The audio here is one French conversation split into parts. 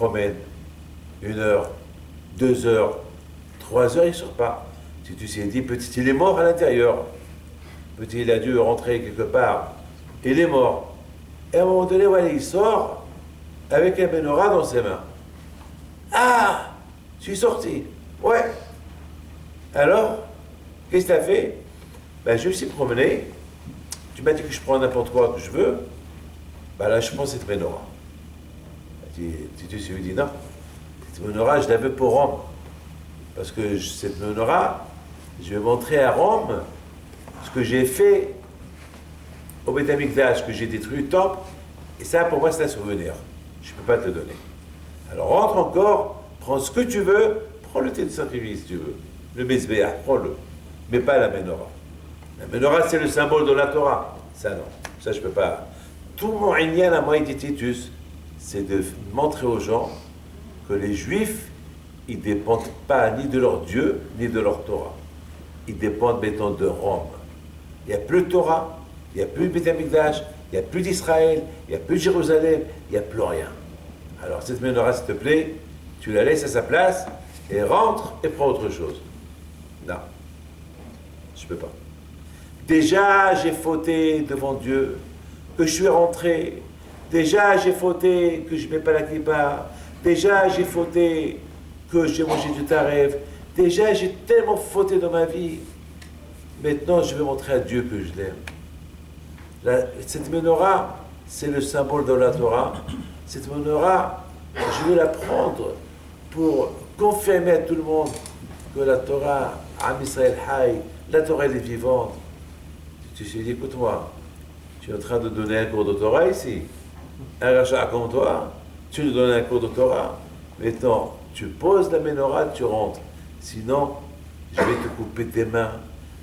promène 1 heure, 2 heures, 3 heures, il ne sort pas. Si tu t'es dit, petit, il est mort à l'intérieur. Petit, il a dû rentrer quelque part. Il est mort. Et à un moment donné, voilà, il sort avec un menorah dans ses mains. Ah, je suis sorti. Ouais. Alors, qu'est-ce que tu as fait? Ben, je me suis promené. Tu m'as dit que je prends n'importe quoi que je veux. Ben là, je prends cette menorah. Titus lui dit non. Cette menorah, je la veux pour Rome. Parce que cette menorah, je vais montrer à Rome ce que j'ai fait au Beth Amikdash, que j'ai détruit le temple. Et ça, pour moi, c'est un souvenir. Je ne peux pas te le donner. Alors, rentre encore, prends ce que tu veux, prends le thé de sacrifice, si tu veux. Le Mezbeah, prends-le. Mais pas la menorah. La menorah, c'est le symbole de la Torah. Ça, non. Ça, je ne peux pas. Tout mon inyan à moi, dit Titus, c'est de montrer aux gens que les Juifs, ils ne dépendent pas ni de leur Dieu, ni de leur Torah. Ils dépendent, mettons, de Rome. Il n'y a plus de Torah, il n'y a plus de Beth Amikdash, il n'y a plus d'Israël, il n'y a plus de Jérusalem, il n'y a plus rien. Alors, cette menorah, s'il te plaît, tu la laisses à sa place, et rentre et prends autre chose. Non. Je ne peux pas. Déjà, j'ai fauté devant Dieu, que je suis rentré. Déjà, j'ai fauté que je ne mets pas la kippa. Déjà, j'ai fauté que j'ai mangé du taref. Déjà, j'ai tellement fauté dans ma vie. Maintenant, je vais montrer à Dieu que je l'aime. Cette menorah, c'est le symbole de la Torah. Cette menorah, je vais la prendre pour confirmer à tout le monde que la Torah, Am Israël Hay, la Torah, elle est vivante. Tu te dis, écoute-moi, tu es en train de donner un cours de Torah ici. Un rachat comme toi, tu nous donnes un cours de Torah. Maintenant, tu poses la menorah, tu rentres. Sinon, je vais te couper tes mains,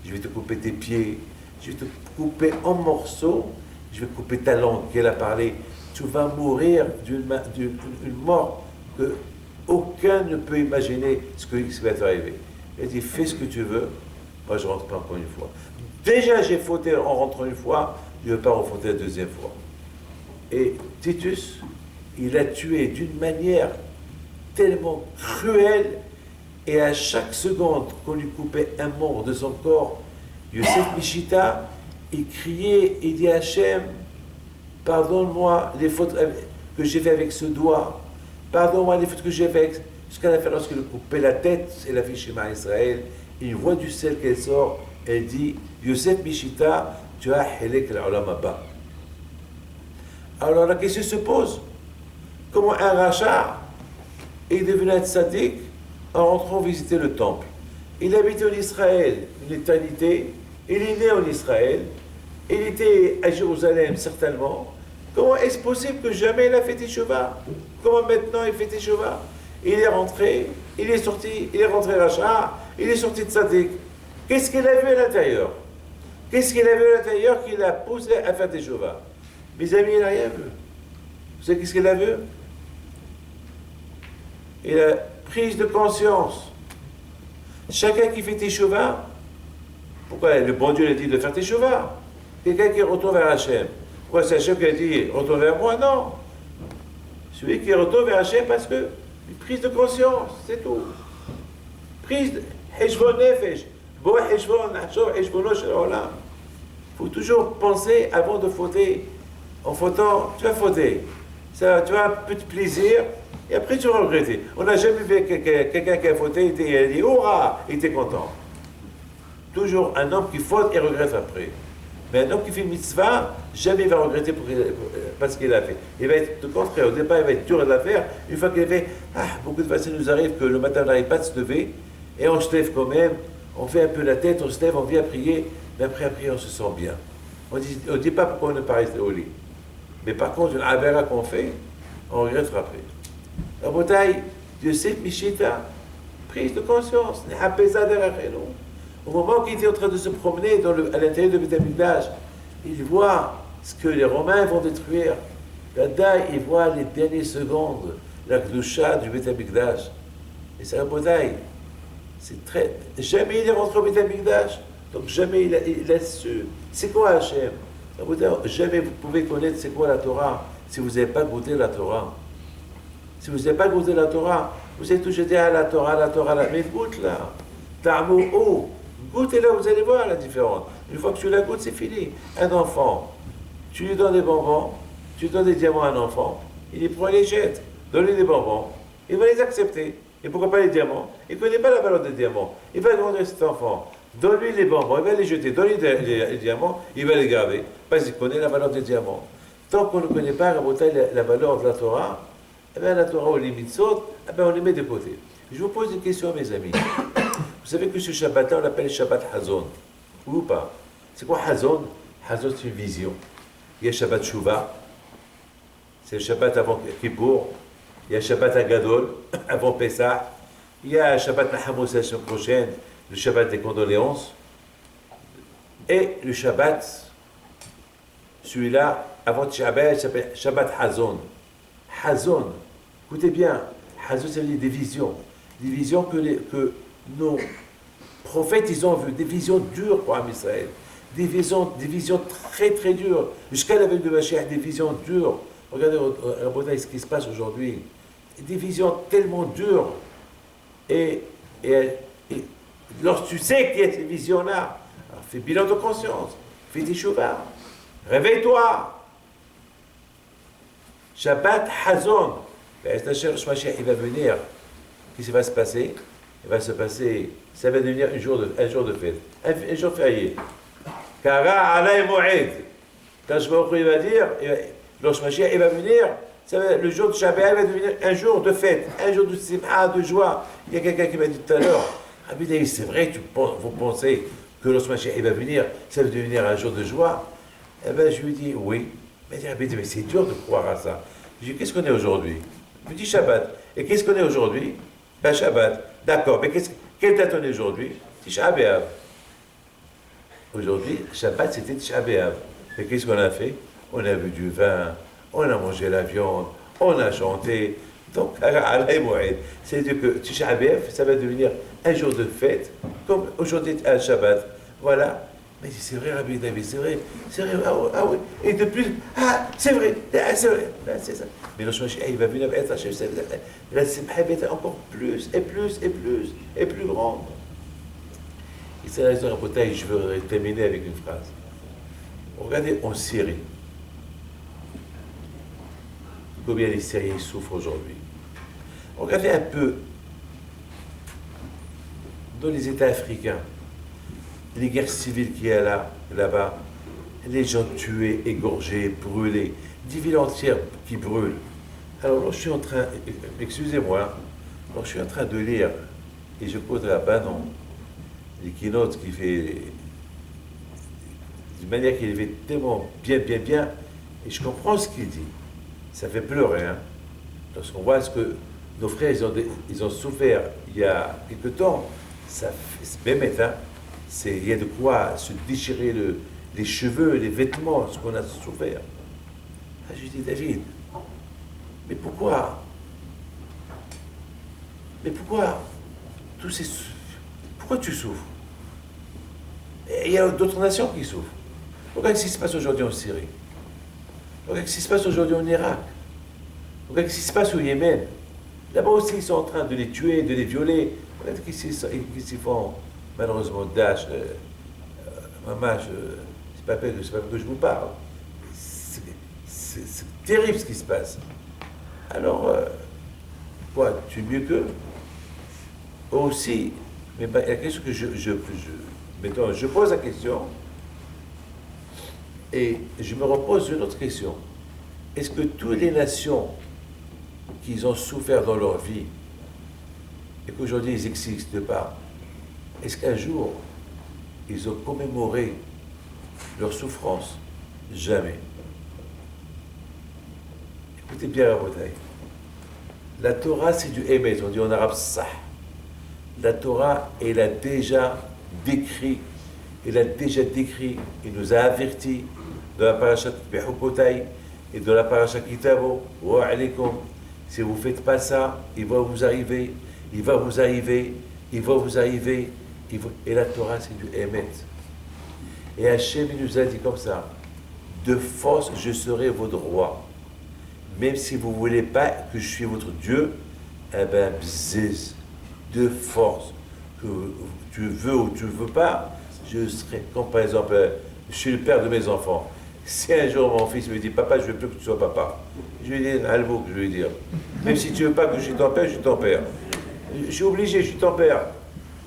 je vais te couper tes pieds, je vais te couper en morceaux, je vais couper ta langue qu'elle a parlé. Tu vas mourir d'une mort que aucun ne peut imaginer ce qui va t'arriver. Elle dit, fais ce que tu veux, moi je ne rentre pas encore une fois. Déjà j'ai fauté en rentrant une fois, je ne veux pas refauter la deuxième fois. Et Titus, il a tué d'une manière tellement cruelle, et à chaque seconde qu'on lui coupait un membre de son corps, Yosef Mishita, il criait, il dit à Hachem, pardonne-moi les fautes que j'ai fait avec ce doigt, pardonne-moi les fautes que j'ai fait, jusqu'à la fin, lorsqu'il lui coupait la tête, et la fille Shema Israël, une voix du ciel qu'elle sort, elle dit, Yosef Mishita, tu as Helek l'Olam Haba. Alors la question se pose, comment un rachat est devenu un tzaddik en rentrant visiter le temple? Il habitait en Israël une éternité, il est né en Israël, il était à Jérusalem certainement. Comment est-ce possible que jamais il a fait Teshuvah? Comment maintenant il fait Teshuvah? Il est rentré, il est sorti, il est rentré rachat, il est sorti de tzaddik. Qu'est-ce qu'il a vu à l'intérieur? Qu'est-ce qu'il a vu à l'intérieur qui l'a poussé à faire Teshuvah? Mes amis, il n'a rien vu. Vous savez qu'est-ce qu'il a vu? Il a prise de conscience. Chacun qui fait Teshuvah, pourquoi le bon Dieu a dit de faire Teshuvah? Quelqu'un qui retourne vers Hachem. Pourquoi c'est Hachem qui a dit retourne vers moi? Non. Celui qui retourne vers Hachem parce que une prise de conscience, c'est tout. Prise de Heshbon Nefesh. Bo Heshbon, Hashor Heshbono Shel Olam. Il faut toujours penser avant de fauter. En fautant, tu vas fauter. Ça, tu as un peu de plaisir et après tu vas regretter. On n'a jamais vu quelqu'un qui a fauté, il a dit hurrah, il était content. Toujours un homme qui faute et regrette après. Mais un homme qui fait une mitzvah, jamais il va regretter parce qu'il a fait. Il va être, au contraire, au départ, il va être dur de la faire. Une fois qu'il a fait, beaucoup de fois, ça nous arrive que le matin, on n'arrive pas à se lever, et on se lève quand même, on fait un peu la tête, on se lève, on vient prier, mais après, on se sent bien. On ne dit pas pourquoi on n'est pas resté au lit. Mais par contre, une avéra qu'on fait, on regrette après. La bataille, Yosef Mishita, prise de conscience, au moment qu'il était en train de se promener à l'intérieur de Beth Amikdash, il voit ce que les Romains vont détruire. Là-dedans, il voit les dernières secondes, la Gdusha du Beth Amikdash. Et c'est la bataille. C'est très... Jamais il est rentré au Beth Amikdash, donc jamais il a su. C'est quoi Hachem? Jamais vous pouvez connaître c'est quoi la Torah si vous n'avez pas goûté la Torah. Si vous n'avez pas goûté la Torah, vous êtes toujours dit à la Torah, mais goûte là. Ta'amou ou. Goûtez là, vous allez voir la différence. Une fois que tu la goûtes, c'est fini. Un enfant, tu lui donnes des bonbons, tu lui donnes des diamants à un enfant, il les prend et les jette. Donne-lui des bonbons, il va les accepter. Et pourquoi pas les diamants? Il ne connaît pas la valeur des diamants. Il va demander à cet enfant, donne-lui les bonbons, il va les jeter, donne-lui les diamants, il va les garder, parce qu'il connaît la valeur des diamants. Tant qu'on ne connaît pas la valeur de la Torah, eh bien la Torah, ou les mitzvot, eh bien on les met de côté. Je vous pose une question, mes amis. Vous savez que ce Shabbat-là, on l'appelle Shabbat Hazon. Ou pas? C'est quoi Hazon? Hazon, c'est une vision. Il y a Shabbat Shuvah, c'est le Shabbat avant Kippour. Il y a Shabbat Agadol, avant Pessah. Il y a Shabbat Nahamous la semaine prochaine, le Shabbat des condoléances. Et le Shabbat, celui-là, avant Shabbat, il s'appelle Shabbat Hazon. Hazon, écoutez bien, Hazon, ça veut dire des visions. Des visions que nos prophètes, ils ont vu, des visions dures pour Am Israël. Des visions très très dures. Jusqu'à la veille de Mashiach, des visions dures. Regardez ce qui se passe aujourd'hui. Des visions tellement dures. Et lorsque tu sais qu'il y a ces visions-là, fais bilan de conscience, fais des chouvas, réveille-toi. Shabbat Hazon. Il va venir. Qu'est-ce qui va se passer? Il va se passer, ça va devenir un jour de fête, un jour férié. Kara alay mo'ed. Quand il va dire, lorsque Mashiach il va venir, le jour de Shabbat va devenir un jour de fête, un jour de simha, de joie. Il y a quelqu'un qui m'a dit tout à l'heure, Rabbi David, c'est vrai, vous pensez que lorsque Mashiach il va venir, ça va devenir un jour de joie? Eh bien, je lui dis, oui. Mais Rabbi David, c'est dur de croire à ça. Je lui dis, qu'est-ce qu'on est aujourd'hui? Il me dit Shabbat. Et qu'est-ce qu'on est aujourd'hui? Ben Shabbat. D'accord, mais quelle date on est aujourd'hui? Tisha B'Av. Aujourd'hui, Shabbat, c'était Tisha B'Av. Et qu'est-ce qu'on a fait? On a bu du vin, on a mangé la viande, on a chanté. Donc, c'est-à-dire que Tisha B'Av, ça va devenir un jour de fête, comme aujourd'hui un Shabbat. Voilà. Mais c'est vrai, Rabbi David, c'est vrai, ah oui. Et de plus, c'est vrai, c'est ça. Mais le Shemashia, il va venir être la simha va être encore plus, et plus, et plus, et plus grande. Et c'est la raison, je veux terminer avec une phrase. Regardez en Syrie, combien les Syriens souffrent aujourd'hui. Regardez un peu dans les États africains, les guerres civiles qu'il y a là-bas, les gens tués, égorgés, brûlés, des villes entières qui brûlent. Alors là, je suis en train, excusez-moi, je suis en train de lire, et je pose la Bannon, les keynotes qui fait, d'une manière qu'il fait tellement bien, et je comprends ce qu'il dit. Ça fait pleurer, hein, lorsqu'on voit ce que nos frères, ils ont souffert il y a quelque temps, ça fait, même hein, il y a de quoi se déchirer les cheveux, les vêtements, ce qu'on a souffert. Je lui dis, David, mais pourquoi pourquoi tu souffres? Et il y a d'autres nations qui souffrent. Regarde ce qui se passe aujourd'hui en Syrie. Regarde ce qui se passe aujourd'hui en Irak. Regarde ce qui se passe au Yémen. Là-bas aussi, ils sont en train de les tuer, de les violer. Regarde ce qu'ils font. Malheureusement, Daesh, maman, c'est pas que je vous parle. C'est terrible ce qui se passe. Alors, quoi, tu es mieux qu'eux? Aussi, mais la question que je pose la question, et je me repose une autre question. Est-ce que toutes les nations qui ont souffert dans leur vie, et qu'aujourd'hui ils n'existent pas, est-ce qu'un jour, ils ont commémoré leur souffrance? Jamais. Écoutez bien la bataille. La Torah, c'est du Emet, on dit en arabe Sah. La Torah, elle a déjà décrit, il nous a avertis de la parashat Behukotai et de la parashat Kitavo, wa alaykum, si vous ne faites pas ça, il va vous arriver. Et la Torah, c'est du Emet. Et Hachem, il nous a dit comme ça, de force, je serai votre roi. même si vous ne voulez pas que je suis votre Dieu, eh bien, bzzz, de force, que tu veux ou tu ne veux pas, je serai, comme par exemple, je suis le père de mes enfants. Si un jour mon fils me dit, papa, je ne veux plus que tu sois papa, je lui dis, Albouk, je lui dis, même si tu ne veux pas que je suis ton père, je suis ton père. Je suis obligé, je suis ton père.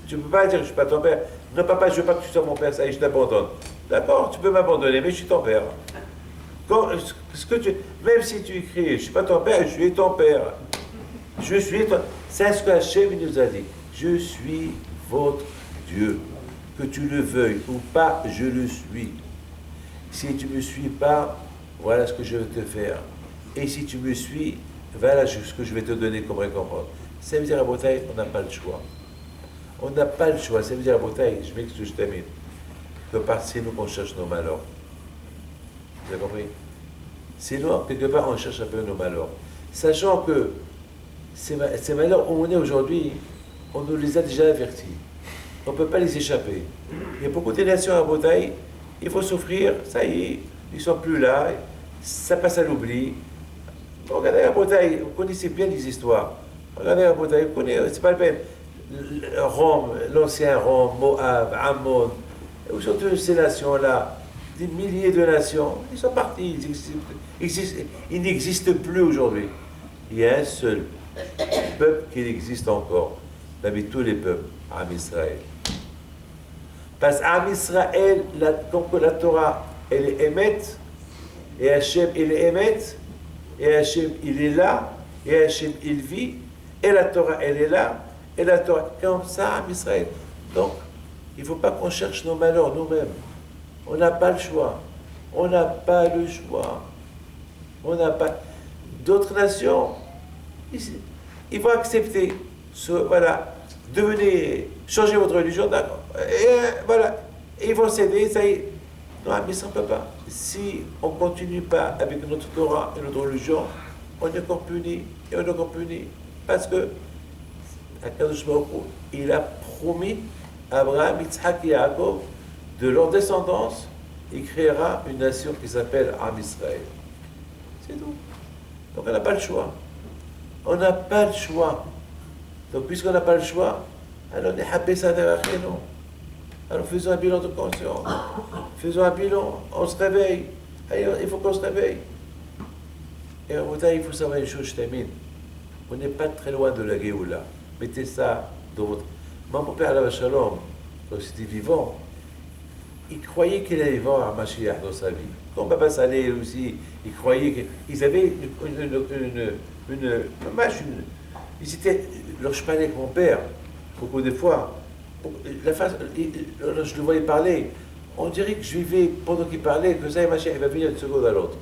Tu ne peux pas dire que je ne suis pas ton père. Non, papa, je ne veux pas que tu sois mon père, ça y est, je t'abandonne. D'accord, tu peux m'abandonner, mais je suis ton père. Même si tu écris, je ne suis pas ton père, je suis ton père. Je suis ton... C'est ce que Hachem nous a dit. Je suis votre Dieu. Que tu le veuilles ou pas, je le suis. Si tu ne me suis pas, voilà ce que je vais te faire. Et si tu me suis, voilà ce que je vais te donner comme récompense. Ça veut dire à Botaï, on n'a pas le choix. On n'a pas le choix. Ça veut dire à Botaï, je m'excuse, je termine, que c'est nous qu'on cherche nos malheurs. Vous avez compris? C'est nous, quelque part, on cherche un peu nos malheurs. Sachant que ces malheurs où on est aujourd'hui, on nous les a déjà avertis. On ne peut pas les échapper. Il y a beaucoup de nations à Botaï, il faut souffrir, ça y est, ils ne sont plus là, ça passe à l'oubli. Regardez à Botaï, vous connaissez bien les histoires. Regardez à Botaï, vous connaissez, c'est pas le même. Rome, l'ancien Rome, Moab, Ammon, surtout ces nations-là, des milliers de nations, ils sont partis, ils n'existent plus aujourd'hui. Il y a un seul peuple qui existe encore, parmi tous les peuples, Am Israël. Parce qu'Am Israël, donc la Torah, elle est émette, et Hachem, il est émette, et Hachem, il est là, et Hachem, il vit, et la Torah, elle est là, et la Torah, comme ça, Am Israël. Donc, il ne faut pas qu'on cherche nos malheurs nous-mêmes. On n'a pas le choix. On n'a pas le choix. On n'a pas... D'autres nations, ils vont accepter. Voilà. Devenez, changez votre religion, d'accord. Et voilà. Et ils vont céder, ça y est. Non, mais ça ne peut pas. Si on ne continue pas avec notre Torah et notre religion, on est encore puni. Et on est encore puni. Parce que, Akadosh Baruch Hu, il a promis à Abraham, Yitzhak et Yaakov, de leur descendance, il créera une nation qui s'appelle Am Israël. C'est tout. Donc on n'a pas le choix. On n'a pas le choix. Donc puisqu'on n'a pas le choix, alors on est happé ça derrière nous. Alors faisons un bilan de conscience. Faisons un bilan, on se réveille. Alors, il faut qu'on se réveille. Et en Botaï, il faut savoir une chose, je termine. On n'est pas très loin de la Géoula. Mettez ça dans votre... Mon père, Alav Shalom, quand c'était vivant, il croyait qu'il allait voir un Mashiach dans sa vie. Quand Papa Saleh aussi, il croyait qu'ils avaient ils étaient, lorsque je parlais avec mon père, beaucoup de fois, lorsque je le voyais parler, on dirait que je vivais pendant qu'il parlait, que ça et Mashiach, il va venir d'une seconde à l'autre.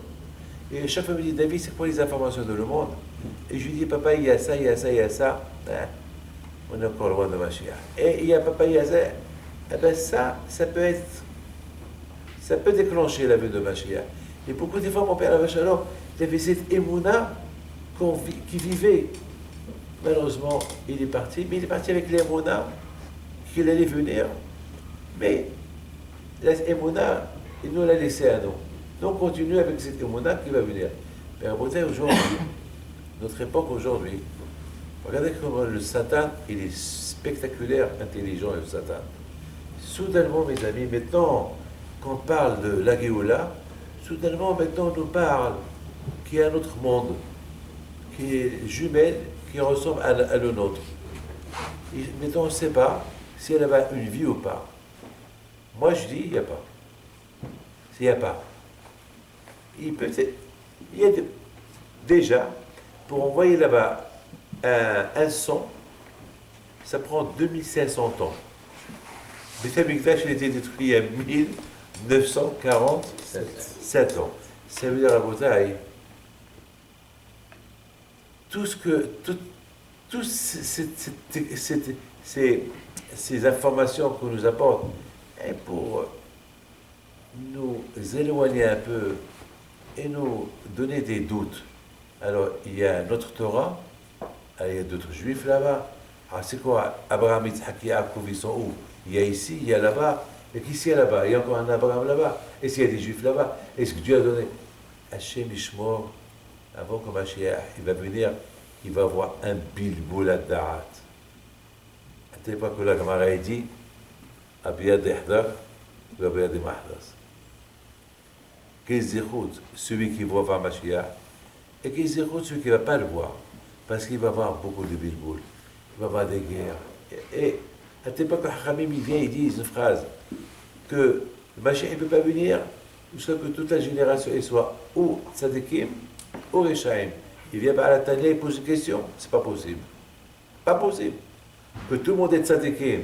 Et chaque fois, il me dit, David, c'est quoi les informations de le monde? Et je lui dis, papa, il y a ça, il y a ça, il y a ça. Hein? On est encore loin de Mashiach. Et il y a papa, il y a ça. Eh bien ça peut déclencher la vie de Mashiach. Et beaucoup de fois, mon père, la Shalom, il avait cette émouna qui vivait. Malheureusement, il est parti, mais il est parti avec l'émouna qu'il allait venir. Mais l'émouna, il nous l'a laissé à nous. Donc, on continue avec cette émouna qui va venir. Mais en beauté, aujourd'hui, notre époque aujourd'hui, regardez comment le Satan, il est spectaculaire, intelligent, le Satan. Soudainement, mes amis, maintenant qu'on parle de la Géoula, soudainement, maintenant, on nous parle qu'il y a un autre monde, qui est jumelle, qui ressemble à le nôtre. Et maintenant, on ne sait pas si elle a une vie ou pas. Moi, je dis, il n'y a pas. S'il n'y a pas. Déjà, pour envoyer là-bas un son, ça prend 2500 ans. Le Beth Amikdash, il a été détruit il y a 1947 ans. Ça veut dire à Botaï, toutes ces informations qu'on nous apporte, et pour nous éloigner un peu et nous donner des doutes. Alors, il y a notre Torah, il y a d'autres juifs là-bas. Alors, c'est quoi? Abraham, Yitzhak, Yaakov, ils sont où? Il y a ici, il y a là-bas. Et qui c'est là-bas? Il y a encore un Abraham là-bas. Est-ce qu'il y a des juifs là-bas? Est-ce que Dieu a donné? Hachem Ishmor, avant que Mashiach, il va venir, il va avoir un bilboul à Da'at. À tel point que la Gemara dit, Abiyad Ihdar, ou Abiyad Mahdas. Qu'il zéroute celui qui va voir Mashiach, et qu'il zéroute celui qui ne va pas le voir, parce qu'il va avoir beaucoup de bilboul, il va avoir des guerres. Et à tel point que Hachamim, il vient, il dit une phrase, que le Mashiach ne peut pas venir jusqu'à que toute la génération soit ou tzadikim ou rechaim. Il vient par la Tanya et pose une question, c'est pas possible. Pas possible. Que tout le monde est tzadikim,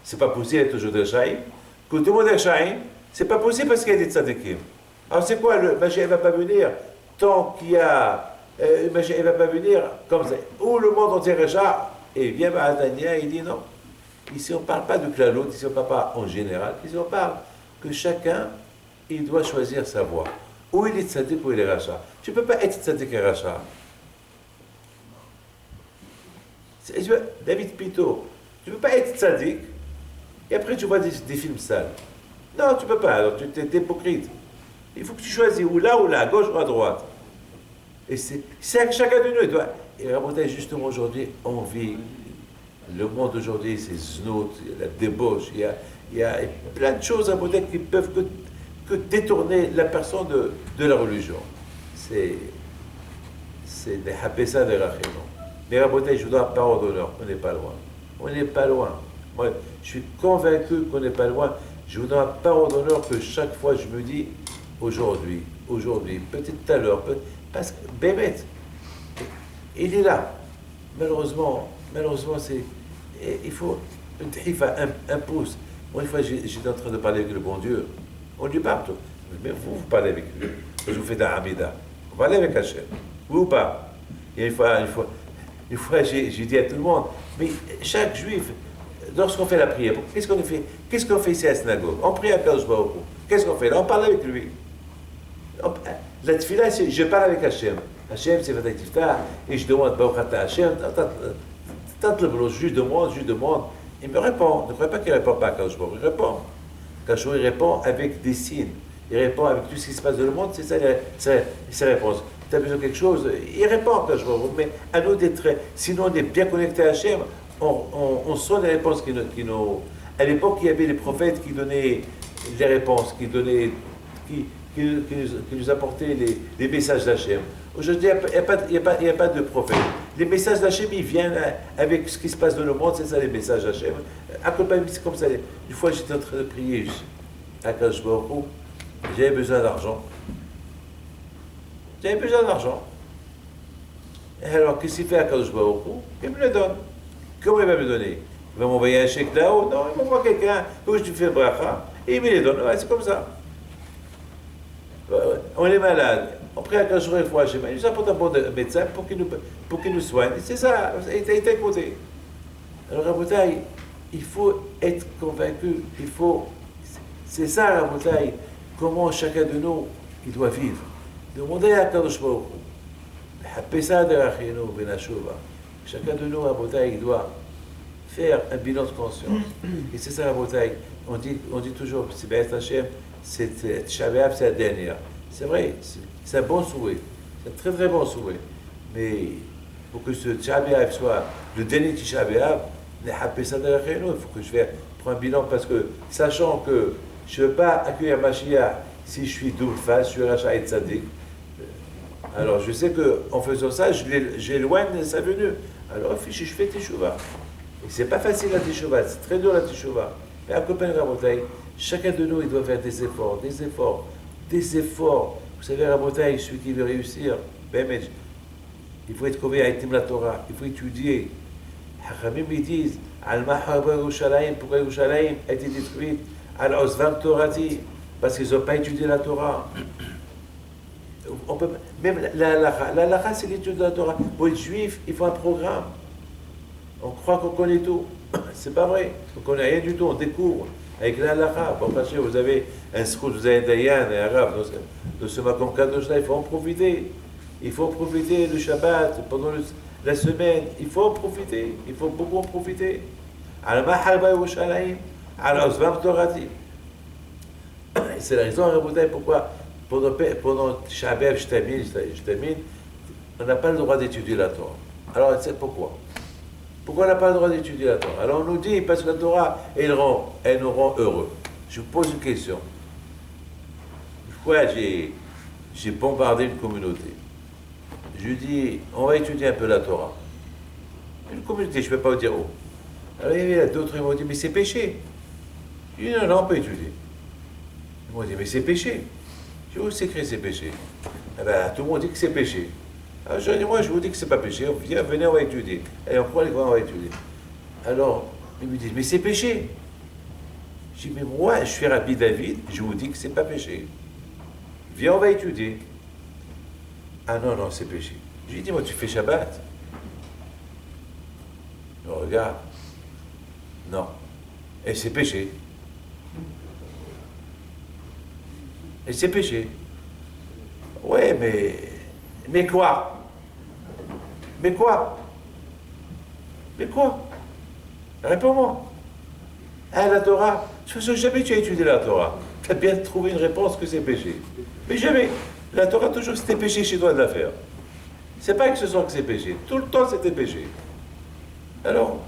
c'est pas possible d'être toujours des rechaim. Que tout le monde est rechaim, c'est pas possible parce qu'il y a des tzadikim. Alors c'est quoi, le Mashiach ne va pas venir tant qu'il y a... le Mashiach ne va pas venir comme ça. Ou le monde entier rechaim, et il vient par la Tanya et il dit non. Ici on ne parle pas de claloute, ici on ne parle pas en général, ici on parle que chacun, il doit choisir sa voie. Ou il est tzaddik ou il est rachat. Tu ne peux pas être tzaddik et rachat. David Pito, tu ne peux pas être tzaddik et après tu vois des films sales. Non, tu ne peux pas, alors tu es hypocrite. Il faut que tu choisis ou là, à gauche ou à droite. Et c'est chacun de nous, il doit. Et raconter justement aujourd'hui, on vit. Le monde aujourd'hui, c'est znout, il y a la débauche, il y a plein de choses à modèle qui peuvent que détourner la personne de la religion. C'est des hapessa de rachénon. Mais Rabotai, je vous donne parole d'honneur, on n'est pas loin. On n'est pas loin. Moi, je suis convaincu qu'on n'est pas loin. Je vous donne parole d'honneur que chaque fois je me dis, aujourd'hui, peut-être tout à l'heure, parce que Bémet, il est là. Malheureusement, c'est... Il faut... Une trifa impose. Moi, une fois, j'étais en train de parler avec le bon Dieu. On lui parle. Mais vous parlez avec lui. Je vous fais un Hamida. Vous parlez avec Hachem. Oui ou pas? Et une fois j'ai dit à tout le monde, mais chaque juif, lorsqu'on fait la prière, qu'est-ce qu'on fait? Qu'est-ce qu'on fait ici à la synagogue? On prie à Kadosh Baruch Hu. Qu'est-ce qu'on fait là? On parle avec lui. La tefila, je parle avec Hachem. Hachem, c'est votre tifta, et je demande Baruch Ata Hachem. Je demande. Il me répond. Ne croyez pas qu'il ne répond pas à Kadosh Baruch Hu. Il répond. Kadosh Baruch Hu répond avec des signes. Il répond avec tout ce qui se passe dans le monde. C'est ça ses réponses. Tu as besoin de quelque chose, il répond Kadosh Baruch Hu. Mais à nous d'être. Sinon, on est bien connecté à Hachem. On sent les réponses qui nous. À l'époque, il y avait les prophètes qui donnaient les réponses, qui nous apportaient les messages d'Hachem. Aujourd'hui, il n'y a pas de prophète. Les messages d'Hachem, ils viennent avec ce qui se passe dans le monde, c'est ça les messages d'Hachem. C'est comme ça. Une fois, j'étais en train de prier à Kadosh Baruch Hu, j'avais besoin d'argent. Et alors, qu'est-ce qu'il fait à Kadosh Baruch Hu? Il me le donne. Comment il va me donner? Il va m'envoyer un chèque là-haut? Non, il m'envoie quelqu'un, où je lui fais le bracha, et il me les donne. Ouais, c'est comme ça. On est malade. On prie à Kadosh Baruch Hu, il nous apporte un bon médecin pour qu'il nous soigne. C'est ça, il est à côté. Alors, Rabotai, il faut être convaincu, c'est ça, Rabotai, comment chacun de nous, il doit vivre. Demandez à Kadosh Baruch Hu, Hapesa de Rachino Ben Hashuva. Chacun de nous, Rabotai, il doit faire un bilan de conscience. Et c'est ça, Rabotai. On dit toujours, c'est B'ez Hashem, c'est Shabbat, c'est la dernière. C'est vrai, c'est un bon souhait. C'est un très très bon souhait. Mais pour que ce Shabbat soit le dernier Tisha B'Av, il faut que je prenne un bilan parce que, sachant que je ne veux pas accueillir Mashiach si je suis double face, je suis Racha et Tzadik. Alors je sais qu'en faisant ça, j'éloigne sa venue. Alors je fais Teshuvah. Et c'est pas facile la Teshuvah, c'est très dur la Teshuvah. Mais à Copen Rabotai, chacun de nous, il doit faire des efforts. Vous savez, Rabotai, celui qui veut réussir, il faut être convaincu à Etim la Torah, il faut étudier. Hachamim, ils disent, pourquoi Yerushalayim a été détruite, Al-Ozvam Torati, parce qu'ils n'ont pas étudié la Torah. Même la halakha, c'est l'étude de la Torah. Pour être juif, il faut un programme. On croit qu'on connaît tout. C'est pas vrai. On ne connaît rien du tout. On découvre. Avec la halakha, vous avez un scout, vous avez un dayan, un arabe. Dans ce makom kadosh là, il faut en profiter. Il faut profiter le Shabbat pendant la semaine. Il faut en profiter. Il faut beaucoup en profiter. C'est la raison, Rabotai, pourquoi pendant Shabbat, je termine, on n'a pas le droit d'étudier la Torah. Alors, c'est pourquoi? Pourquoi on n'a pas le droit d'étudier la Torah? Alors, on nous dit, parce que la Torah, elle nous rend heureux. Je vous pose une question. Une fois, j'ai bombardé une communauté. Je lui dis, on va étudier un peu la Torah. Une communauté, je ne peux pas vous dire où. Alors, il y avait d'autres, ils m'ont dit, mais c'est péché. Je dis, non, non, on peut étudier. Ils m'ont dit, mais c'est péché. Je dis, où c'est écrit c'est péché? Eh bien, tout le monde dit que c'est péché. Alors, je dis, moi, je vous dis que c'est pas péché. Venez, on va étudier. Et on prend les coins, on va étudier. Alors, ils me disent, mais c'est péché. Je dis, mais moi, je suis Rabbi David, je vous dis que c'est pas péché. Viens, on va étudier. Ah non, non, c'est péché. Je lui dis, moi, tu fais Shabbat? Il me regarde. Non. Et c'est péché. Et c'est péché. Ouais, mais quoi? Mais quoi? Mais quoi? Réponds-moi. Ah, la Torah. De toute façon, jamais tu as étudié la Torah. Tu as bien trouvé une réponse que c'est péché. Mais jamais. La Torah, toujours, c'était péché chez toi de la faire. C'est pas que ce soit que c'est péché. Tout le temps, c'était péché. Alors,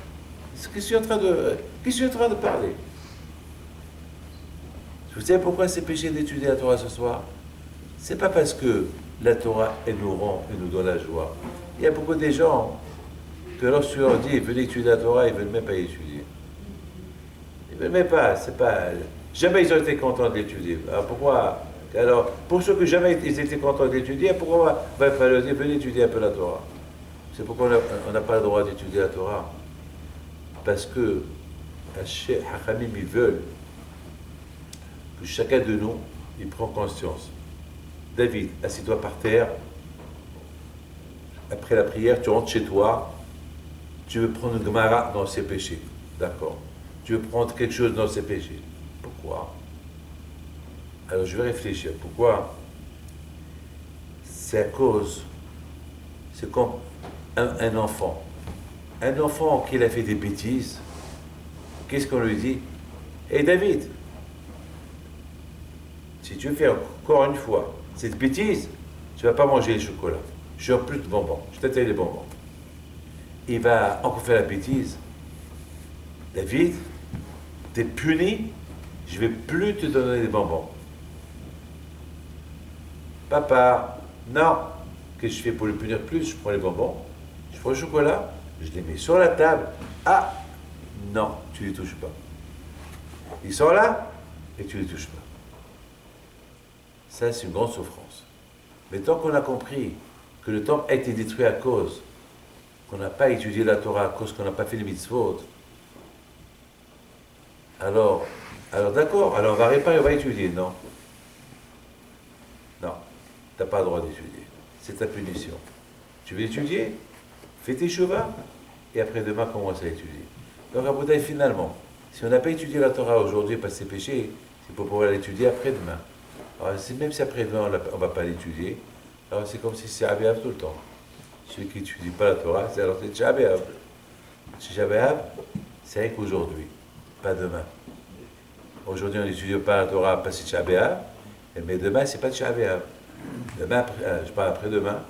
qu'est-ce que je suis en train de parler? Vous savez pourquoi c'est péché d'étudier la Torah ce soir? C'est pas parce que la Torah, elle nous rend, elle nous donne la joie. Il y a beaucoup de gens que lorsque tu leur dis, venez étudier la Torah, ils ne veulent même pas étudier. Ils ne veulent même pas, c'est pas... Jamais ils ont été contents d'étudier. Alors pourquoi? Alors, pour ceux que jamais ils étaient contents d'étudier, pourquoi on va pas leur dire, venez étudier un peu la Torah? C'est pourquoi on n'a pas le droit d'étudier la Torah. Parce que les Hachamim, ils veulent que chacun de nous, il prend conscience. David, assis-toi par terre. Après la prière, tu rentres chez toi. Tu veux prendre une Gemara dans ses péchés. D'accord. Tu veux prendre quelque chose dans ses péchés. Pourquoi? Alors je vais réfléchir. Pourquoi? C'est à cause, c'est comme un enfant. Un enfant qui a fait des bêtises, qu'est-ce qu'on lui dit? Hé David, si tu fais encore une fois cette bêtise, tu ne vas pas manger le chocolat. Je n'ai plus de bonbons. Je t'interdis les bonbons. Il va encore faire la bêtise. David, tu es puni, je ne vais plus te donner des bonbons. Papa, non. Qu'est-ce que je fais pour le punir plus? Je prends les bonbons, je prends le chocolat, je les mets sur la table. Ah, non, tu ne les touches pas. Ils sont là et tu ne les touches pas. Ça, c'est une grande souffrance. Mais tant qu'on a compris que le temple a été détruit à cause qu'on n'a pas étudié la Torah, à cause qu'on n'a pas fait les mitzvot, alors d'accord, alors on va réparer, on va étudier. Non. Non, tu n'as pas le droit d'étudier. C'est ta punition. Tu veux étudier? Fais tes chevaux et après-demain, commence à étudier. Donc, à Bouddha, finalement, si on n'a pas étudié la Torah aujourd'hui parce que c'est péché, c'est pour pouvoir l'étudier après-demain. Alors, même si après-demain, on ne va pas l'étudier, alors c'est comme si c'est Abéab tout le temps. Celui qui n'étudie pas la Torah, c'est alors c'est Abéab. C'est Abéab, c'est rien qu'aujourd'hui, pas demain. Aujourd'hui, on n'étudie pas la Torah parce que c'est Abéab, mais demain, c'est pas Abéab. Demain, je parle après-demain,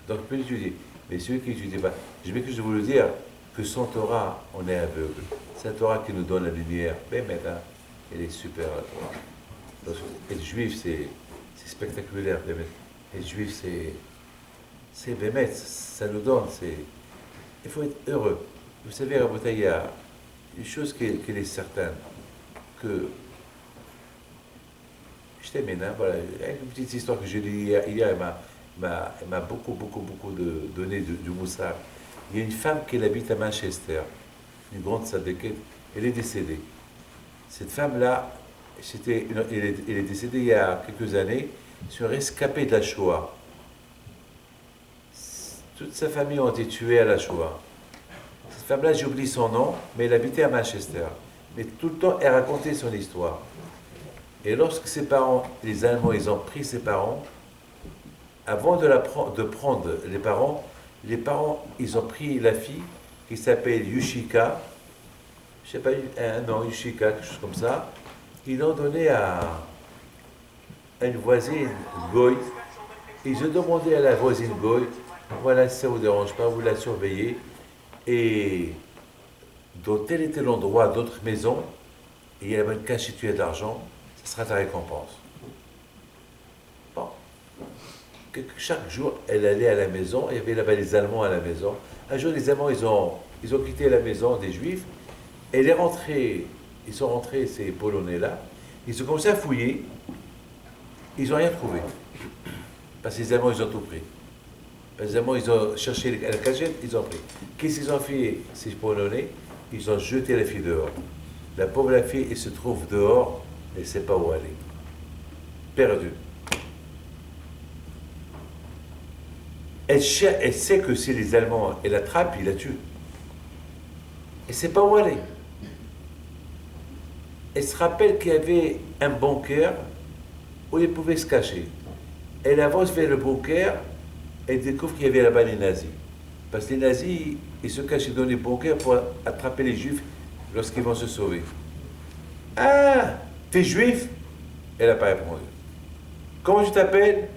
donc on peut l'étudier. Mais celui qui n'étudie pas, je vais que je vous le dire, que sans Torah, on est aveugle. C'est la Torah qui nous donne la lumière. Mais maintenant, elle est super, la Torah. Donc, être juif, c'est spectaculaire. Être juif, c'est bémet, ça nous donne. Il faut être heureux. Vous savez, il y a une chose qui est certaine, que je termine, hein, voilà, une petite histoire que j'ai lue hier, elle m'a beaucoup donné du moussard. Il y a une femme qui habite à Manchester, une grande sadéquette, elle est décédée. Cette femme-là, elle est décédée il y a quelques années sur rescapée de la Shoah. Toute sa famille ont été tués à la Shoah. Cette femme-là, j'ai oublié son nom, mais elle habitait à Manchester. Mais tout le temps, elle racontait son histoire. Et lorsque ses parents, les Allemands, ils ont pris ses parents, avant de prendre les parents, ils ont pris la fille qui s'appelle Yushika, je sais pas, un nom, Yushika, quelque chose comme ça, ils l'ont donnée à une voisine Goy. Ils ont demandé à la voisine Goy, voilà, si ça ne vous dérange pas, vous la surveillez. Et dans tel et tel endroit, d'autres maisons, il y a une cachette d'argent, ce sera ta récompense. Bon. Chaque jour, elle allait à la maison, il y avait là-bas les Allemands à la maison. Un jour, les Allemands, ils ont quitté la maison des Juifs, et ils sont rentrés, ces Polonais-là, ils ont commencé à fouiller, ils n'ont rien trouvé. Parce que les Allemands, ils ont tout pris. Les Allemands, ils ont cherché la cachette, ils ont pris. Qu'est-ce qu'ils ont fait, ces Polonais? Ils ont jeté la fille dehors. La pauvre la fille, elle se trouve dehors, elle ne sait pas où aller. Perdue. Elle sait que si les Allemands l'attrapent, ils la tuent. Elle ne sait pas où aller. Elle se rappelle qu'il y avait un bunker où elle pouvait se cacher. Elle avance vers le bunker, elle découvre qu'il y avait là-bas les nazis. Parce que les nazis, ils se cachaient dans les bunkers pour attraper les juifs lorsqu'ils vont se sauver. Ah, t'es juif? Elle n'a pas répondu. Comment tu t'appelles?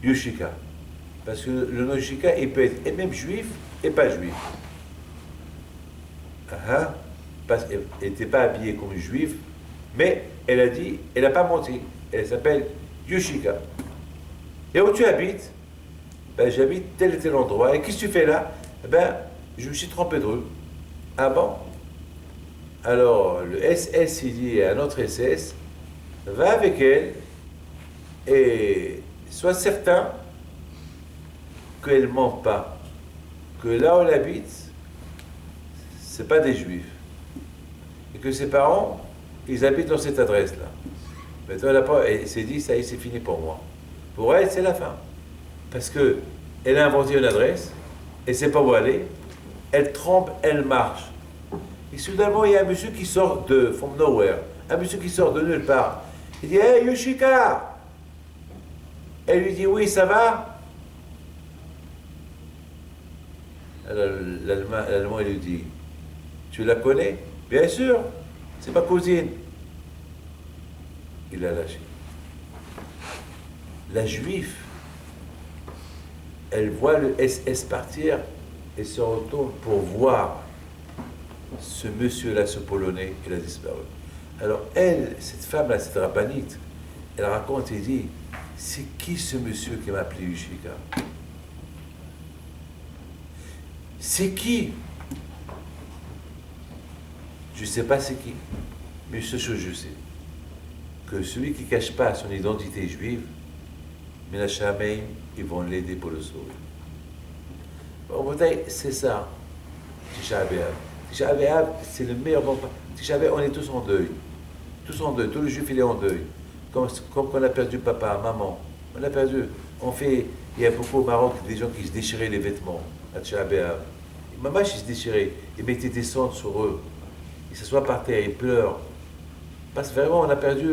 Yoshika. Parce que le nom Yoshika, il peut être et même juif et pas juif. Parce qu'elle n'était pas habillée comme une juive, mais elle a dit, elle n'a pas menti. Elle s'appelle Yoshika. Et où tu habites? Ben, j'habite tel et tel endroit. Et qu'est-ce que tu fais là? Ben, je me suis trompé de rue. Ah bon? Alors, le SS, il dit à notre SS, va avec elle et sois certain qu'elle ne ment pas. Que là où elle habite, ce n'est pas des juifs. Et que ses parents, ils habitent dans cette adresse-là. Maintenant, elle s'est dit, ça y est, c'est fini pour moi. Pour elle, c'est la fin. Parce qu'elle a inventé une adresse, elle ne sait pas où aller, elle trempe, elle marche. Et soudainement, il y a un monsieur qui sort from nowhere, un monsieur qui sort de nulle part. Il dit, hey, Yoshika! Elle lui dit, oui, ça va? Alors, l'Allemand, il lui dit, tu la connais? Bien sûr, c'est ma cousine. Il a lâché. La juive, elle voit le SS partir et se retourne pour voir ce monsieur-là, ce Polonais, il a disparu. Alors elle, cette femme-là, cette rabbinite, elle raconte et dit, c'est qui ce monsieur qui m'a appelé Yoshika? C'est qui? Je ne sais pas c'est qui, mais ce que je sais, que celui qui ne cache pas son identité juive, Menachem, ils vont l'aider pour le sauver. En bataille, c'est ça, Tisha B'Av. Tisha B'Av, c'est le meilleur moment. Tisha B'Av, on est tous en deuil. Tous en deuil. Tout le juif, il est en deuil. Comme on a perdu papa, maman. On a perdu. Il y a beaucoup au Maroc des gens qui se déchiraient les vêtements à Tisha B'Av. Maman, ils se déchiraient. Ils mettaient des cendres sur eux. Ils s'assoient par terre, ils pleurent. Parce que vraiment, on a perdu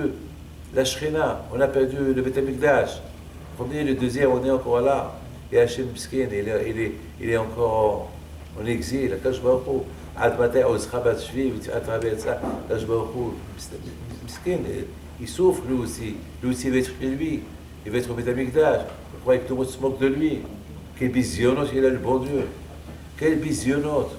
la Shrina, on a perdu le Beth Amikdash. Le premier, le deuxième, on est encore là. Et Hachem Miskin, il est encore en exil. Akash Baruch Hu, Ad Matei Ozcha Bat Shvi, à travers ça, Akash Baruch Hu, Miskin, il souffre lui aussi. Lui aussi, il va être chez lui. Il va être au Beth Amikdash. Vous croyez que tout le monde se moque de lui? Quel bisionote il a, le bon Dieu. Quel bisionote.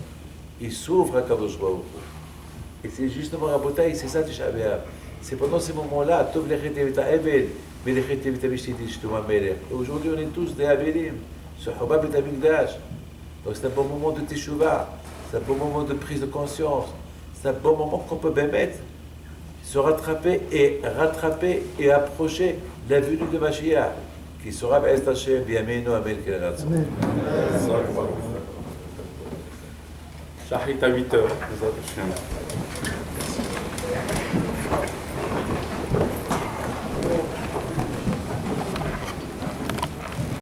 Il souffre à Kadosh Baruch Hu. Et c'est justement Rabotai, c'est ça Tisha B'Av. C'est pendant ces moments-là, Tov Lechet Evita Evel, mais Lechet Evita Mishtiti Shtuma Melech. Et aujourd'hui, on est tous des Avelim, ce Chobab Beth Amikdash. Donc c'est un bon moment de Teshuvah, c'est un bon moment de prise de conscience, c'est un bon moment qu'on peut permettre se rattraper et approcher la venue de Mashiach, qui sera B'ez Hashem, B'yameinu, Amen, Keneratson. Shahrit à 8 heures.